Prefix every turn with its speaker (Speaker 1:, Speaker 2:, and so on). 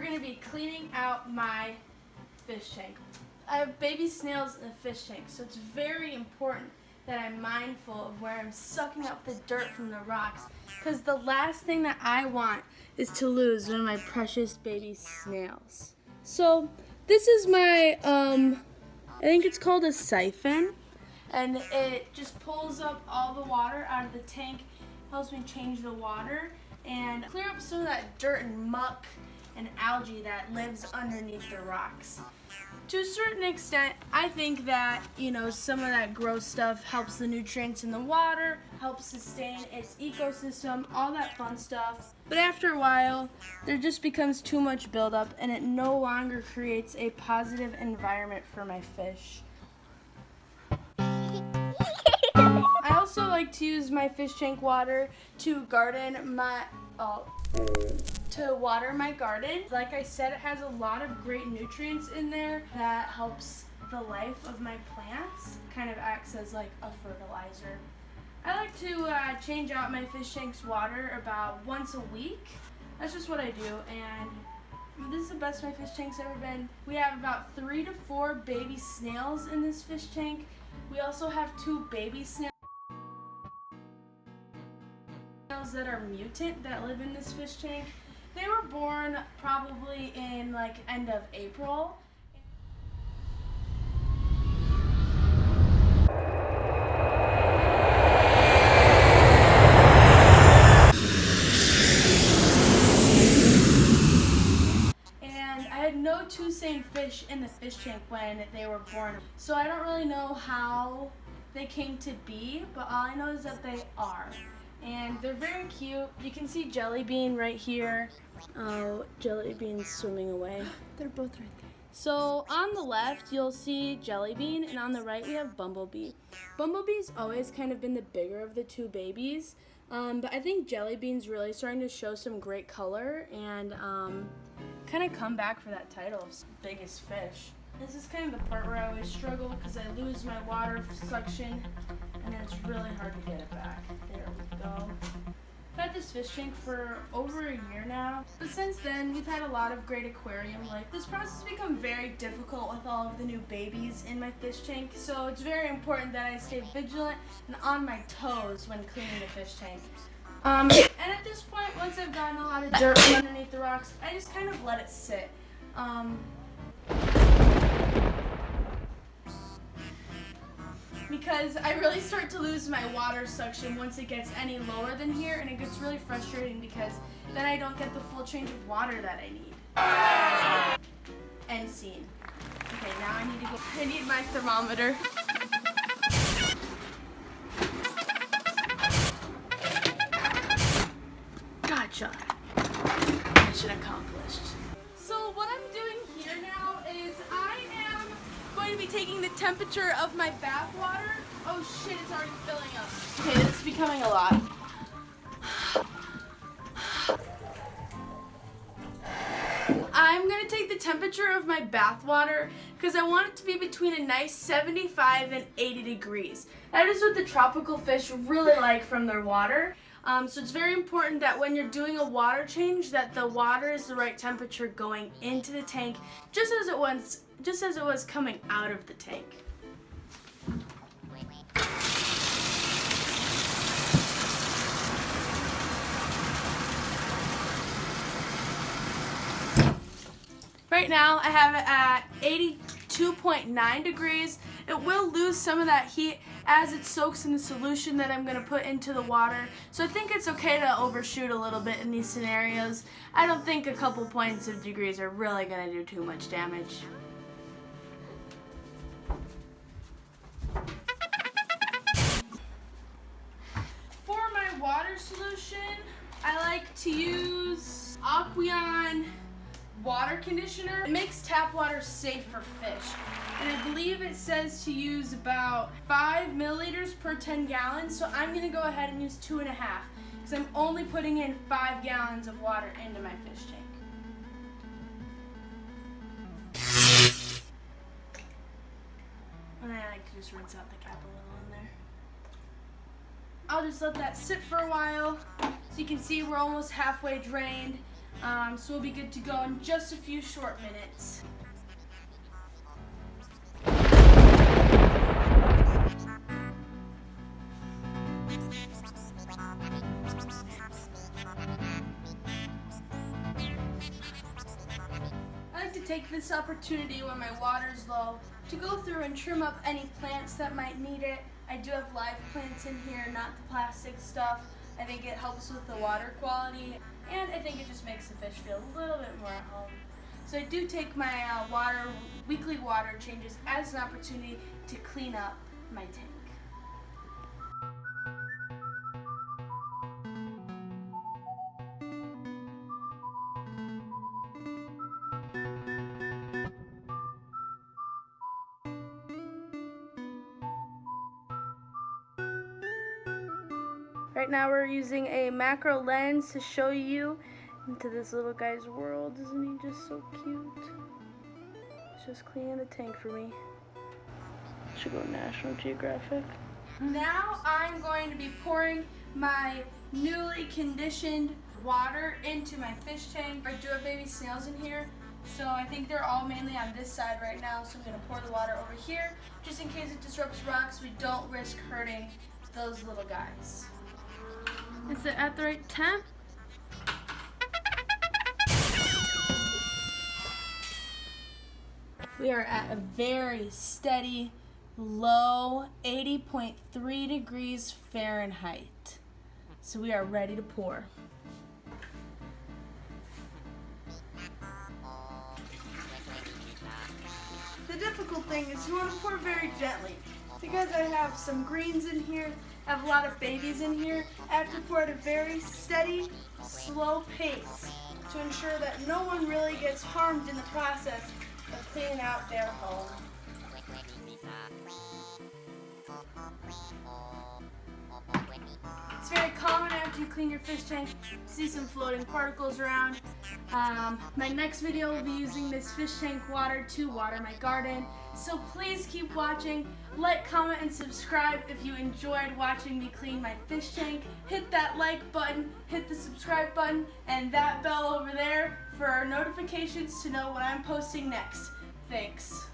Speaker 1: going to be cleaning out my fish tank. I have baby snails in the fish tank, so it's very important that I'm mindful of where I'm sucking up the dirt from the rocks, because the last thing that I want is to lose one of my precious baby snails. So this is my, I think it's called a siphon, and it just pulls up all the water out of the tank, helps me change the water, and clear up some of that dirt and muck and algae that lives underneath the rocks. To a certain extent, I think that, some of that gross stuff helps the nutrients in the water, helps sustain its ecosystem, all that fun stuff. But after a while, there just becomes too much buildup and it no longer creates a positive environment for my fish. I also like to use my fish tank water to water my garden. Like I said, it has a lot of great nutrients in there that helps the life of my plants. Kind of acts as like a fertilizer. I like to change out my fish tank's water about once a week. That's just what I do, and this is the best my fish tank's ever been. We have about 3 to 4 baby snails in this fish tank. We also have 2 baby snails that are mutant that live in this fish tank. They were born probably in end of April. And I had no 2 same fish in the fish tank when they were born. So I don't really know how they came to be, but all I know is that they are. And they're very cute. You can see Jelly Bean right here. Oh, Jelly Bean's swimming away. They're both right there. So on the left, you'll see Jelly Bean, and on the right, we have Bumblebee. Bumblebee's always kind of been the bigger of the 2 babies, but I think Jelly Bean's really starting to show some great color and kind of come back for that title of biggest fish. This is kind of the part where I always struggle because I lose my water suction and then it's really hard to get it back. There we go. I've had this fish tank for over a year now, but since then we've had a lot of great aquarium life. This process has become very difficult with all of the new babies in my fish tank, so it's very important that I stay vigilant and on my toes when cleaning the fish tank. And at this point, once I've gotten a lot of dirt from underneath the rocks, I just kind of let it sit. Because I really start to lose my water suction once it gets any lower than here, and it gets really frustrating because then I don't get the full change of water that I need. End scene. Okay, now I need my thermometer. Gotcha. Mission accomplished. So what I'm doing here now is I am going to be taking the temperature of my bath water. Oh shit, it's already filling up. Okay, this is becoming a lot. I'm going to take the temperature of my bath water because I want it to be between a nice 75 and 80 degrees. That is what the tropical fish really like from their water. So it's very important that when you're doing a water change that the water is the right temperature going into the tank just as it was coming out of the tank. Right now I have it at 82.9 degrees. It will lose some of that heat as it soaks in the solution that I'm going to put into the water. So I think it's okay to overshoot a little bit in these scenarios. I don't think a couple points of degrees are really going to do too much damage. For my water solution, I like to use Aqueon water conditioner. It makes tap water safe for fish. And I believe it says to use about 5 milliliters per 10 gallons. So I'm gonna go ahead and use 2.5 because I'm only putting in 5 gallons of water into my fish tank. And I like to just rinse out the cap a little in there. I'll just let that sit for a while. So you can see we're almost halfway drained. So we'll be good to go in just a few short minutes. I like to take this opportunity when my water's low to go through and trim up any plants that might need it. I do have live plants in here, not the plastic stuff. I think it helps with the water quality, and I think it just makes the fish feel a little bit more at home. So I do take my weekly water changes as an opportunity to clean up my tank. Right now we're using a macro lens to show you into this little guy's world. Isn't he just so cute? He's just cleaning the tank for me. Should go National Geographic. Now I'm going to be pouring my newly conditioned water into my fish tank. I do have baby snails in here, so I think they're all mainly on this side right now, so I'm going to pour the water over here just in case it disrupts rocks. We don't risk hurting those little guys. Is it at the right temp? We are at a very steady, low 80.3 degrees Fahrenheit. So we are ready to pour. The difficult thing is you want to pour very gently. Because I have some greens in here, I have a lot of babies in here, I have to pour at a very steady, slow pace to ensure that no one really gets harmed in the process of cleaning out their home. It's very common after you clean your fish tank to see some floating particles around. My next video will be using this fish tank water to water my garden. So please keep watching, like, comment, and subscribe if you enjoyed watching me clean my fish tank. Hit that like button, hit the subscribe button, and that bell over there for our notifications to know when I'm posting next. Thanks.